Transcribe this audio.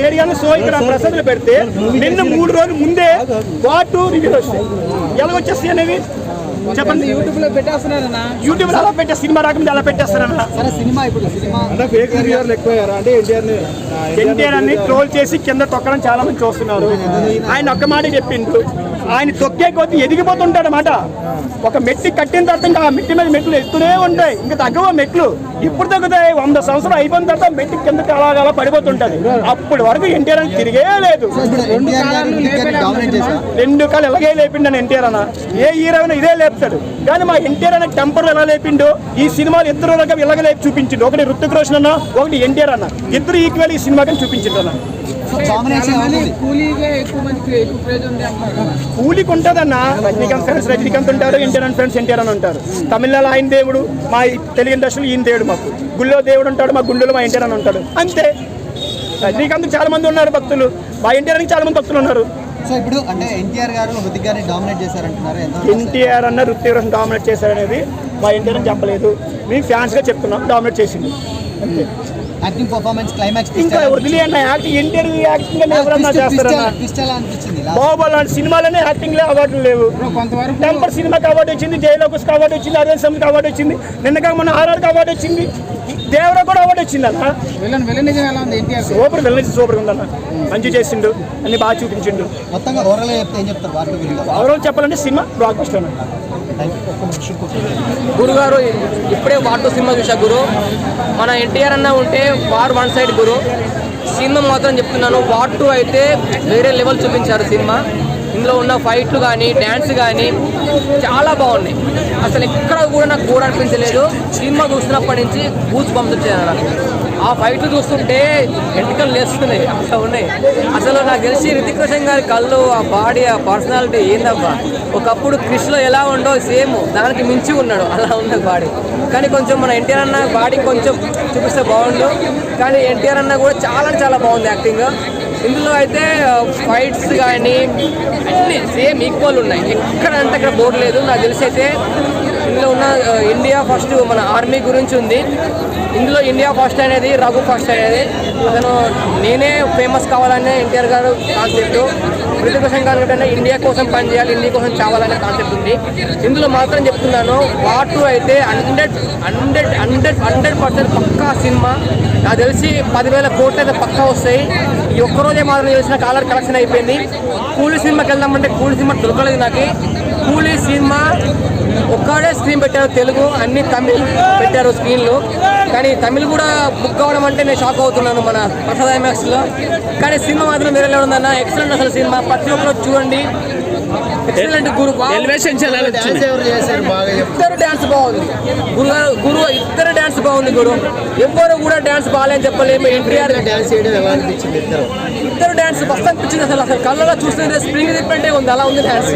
ఏరియాలో సో ఇక్కడ ప్రసాదాలు పెడితే నిన్న 3 రోజుల ముందే వాటు రివ్యూ వస్తాయి. ఎలాగొచ్చేస్తాయి అనేవి చెప్పండి. యూట్యూబ్ లో పెట్టేస్తున్నారన్నా. యూట్యూబ్ లో అలా పెట్టే సినిమా రాకుండా అలా పెట్టేస్తారన్నా. ఎన్టీఆర్ అని ట్రోల్ చేసి కింద తొక్కడం చాలా మంది చూస్తున్నారు. ఆయన ఒక్క మాట చెప్పిండు, ఆయన తొక్కే కొద్ది ఎదిగిపోతుంటాడు అన్నమాట. ఒక మెట్టి కట్టిన తర్వాత ఇంకా ఆ మెట్టి మీద మెట్లు ఎత్తునే ఉంటాయి, ఇంకా తగ్గవ మెట్లు. ఇప్పుడు తగ్గుతాయి. 100 సంవత్సరాలు అయిపోయిన తర్వాత మెట్టి కిందకి అలా పడిపోతుంటది. అప్పటి వరకు ఎన్టీఆర్ అని తిరిగే లేదు. 2 కాళ్ళు ఎలాగే లేపిండు ఎన్టీఆర్ అన్న. ఏ హీరో ఇదే లేపుతాడు, కానీ మా ఎన్టీఆర్ అనే టెంపర్ ఎలా లేపిండో ఈ సినిమాలు ఇద్దరు రకం ఇలాగ లేపి చూపించిండు. ఒకటి రుతిక్ రోషన్ అన్న, ఒకటి ఎన్టీఆర్ అన్న, ఇద్దరు ఈక్వల్ ఈ సినిమా కానీ చూపించిండు అన్న. కూలికి ఉంటుందన్న. రజనీకాంత్ ఫ్రెండ్స్ రజనీకాంత్ ఉంటారు, ఎన్టీఆర్ ఫ్రెండ్స్ ఎన్టీఆర్ అని ఉంటారు. తమిళనాడు ఆయన దేవుడు, మా తెలుగు ఇండస్ట్రీలో ఈయన దేవుడు. మాకు గుళ్ళో దేవుడు ఉంటాడు, మా గుండెలో మా ఎన్టీఆర్ అని ఉంటాడు. అంతే. రజనీకాంత్ చాలా మంది ఉన్నారు భక్తులు, మా ఎన్టీఆర్కి చాలా మంది భక్తులు ఉన్నారు. సో ఇప్పుడు అంటే ఎన్టీఆర్ గారు హృతిక్ గారిని డామినేట్ చేశారంటున్నారు. ఎన్టీఆర్ అన్న రుతిక్ రోషన్ డామినేట్ చేశారనేది మా ఎన్టీఆర్ అని చెప్పలేదు, మేము ఫ్యాన్స్ గా చెప్తున్నాం. డామినేట్ చేసింది అంతే. యాక్టింగ్ పర్ఫార్మెన్స్ క్లైమాక్స్ ఇంకా వదిలేయండి. యాక్టింగ్ ఎన్టీఆర్ యాక్టింగ్ ఎవరన్నా చేస్తారన్నా. బాహుబలి లాంటి సినిమాలనే యాక్టింగ్ లో అవార్డులు లేవు. టెంపర్ సినిమాకి అవార్డు వచ్చింది, జయలోకస్కి అవార్డు వచ్చింది, అరవింద్ సమకి అవార్డు వచ్చింది, నిన్నగా మన ఆర్ఆర్కి అవార్డు వచ్చింది, దేవరా కూడా అవార్డు వచ్చింది అన్న. సూపర్ విలన్ సూపర్ ఉందన్న. మంచి చేసిండు, అన్ని బాగా చూపించిండు. మొత్తంగా ఓవరాల్ చెప్పాలంటే సినిమా బ్లాక్ బస్టర్. గురుగారు ఇప్పుడే వార్ 2 సినిమా చూసా గురు. మన ఎన్టీఆర్ అన్న ఉంటే వార్ 1 సైడ్ గురు. సినిమా మాత్రం చెప్తున్నాను, వార్ 2 అయితే వేరే లెవెల్ చూపించారు సినిమా. ఇందులో ఉన్న ఫైట్లు కానీ డ్యాన్స్ కానీ చాలా బాగున్నాయి. అసలు ఎక్కడ కూడా నాకు బోర్ అనిపించలేదు. సినిమా చూస్తున్నప్పటి నుంచి గూస్ బంప్స్ వచ్చాయి నాకు. ఆ ఫైట్లు చూస్తుంటే ఎంటికలు లేస్తున్నాయి, అట్లా ఉన్నాయి. అసలు నాకు తెలిసి రితిక్ రోషన్ గారి కళ్ళు, ఆ బాడీ, ఆ పర్సనాలిటీ ఏందబ్బా. ఒకప్పుడు క్రిష్లో ఎలా ఉండో సేమ్ దానికి మించి ఉన్నాడు, అలా ఉన్నది బాడీ. కానీ కొంచెం మన ఎన్టీఆర్ అన్న బాడీ కొంచెం చూపిస్తే బాగుండు, కానీ ఎన్టీఆర్ అన్న కూడా చాలా బాగుంది యాక్టింగ్. ఇందులో అయితే ఫైట్స్ కానీ అన్నీ సేమ్ ఈక్వల్ ఉన్నాయి, ఎక్కడంటే అక్కడ బోర్ లేదు. నాకు తెలిసి అయితే ఇందులో ఉన్న ఇండియా ఫస్ట్ మన ఆర్మీ గురించి ఉంది. ఇందులో ఇండియా ఫస్ట్ అనేది, రఘు ఫస్ట్ అనేది, అతను నేనే ఫేమస్ కావాలనే ఎన్టీఆర్ గారు కాన్సెప్ట్. రితిక్ రోషన్ గారు ఏంటంటే ఇండియా కోసం పనిచేయాలి, ఇండియా కోసం చావాలనే కాన్సెప్ట్ ఉంది. ఇందులో మాత్రం చెప్తున్నాను, వార్ 2 అయితే 100% పక్కా సినిమా. నాకు తెలిసి 10,000 కోట్లు అయితే పక్కా వస్తాయి. ఈ ఒక్కరోజే మాత్రం చేసిన కాలర్ కలెక్షన్ అయిపోయింది. కూలీ సినిమాకి వెళ్దామంటే కూలీ సినిమా దొరకలేదు నాకు. కూలీ సినిమా ఒక్కడే స్క్రీన్ పెట్టారు, తెలుగు అన్ని తమిళ్ పెట్టారు స్క్రీన్లు. కానీ తమిళ్ కూడా బుక్ అవ్వడం అంటే నేను షాక్ అవుతున్నాను మన ప్రసాద్ ఐమాక్స్లో. కానీ సినిమా మాత్రం వేరే లెవెల్ ఉందన్న. ఎక్సలెంట్ అసలు సినిమా, ప్రతి ఒక్కరు చూడండి. ఎక్సలెంట్ గురు. ఇద్దరు డ్యాన్స్ బాగుంది గురు, ఇద్దరు డ్యాన్స్ బాగుంది గురు. ఎవ్వరు కూడా డ్యాన్స్ బాగాలేని చెప్పలేము. ఎన్టీఆర్ ఇద్దరు డ్యాన్స్ మస్తు అనిపించింది. అసలు కళ్ళలో చూస్తుంటే స్ప్రింగ్ తిప్పంటే ఉంది, అలా ఉంది డ్యాన్స్.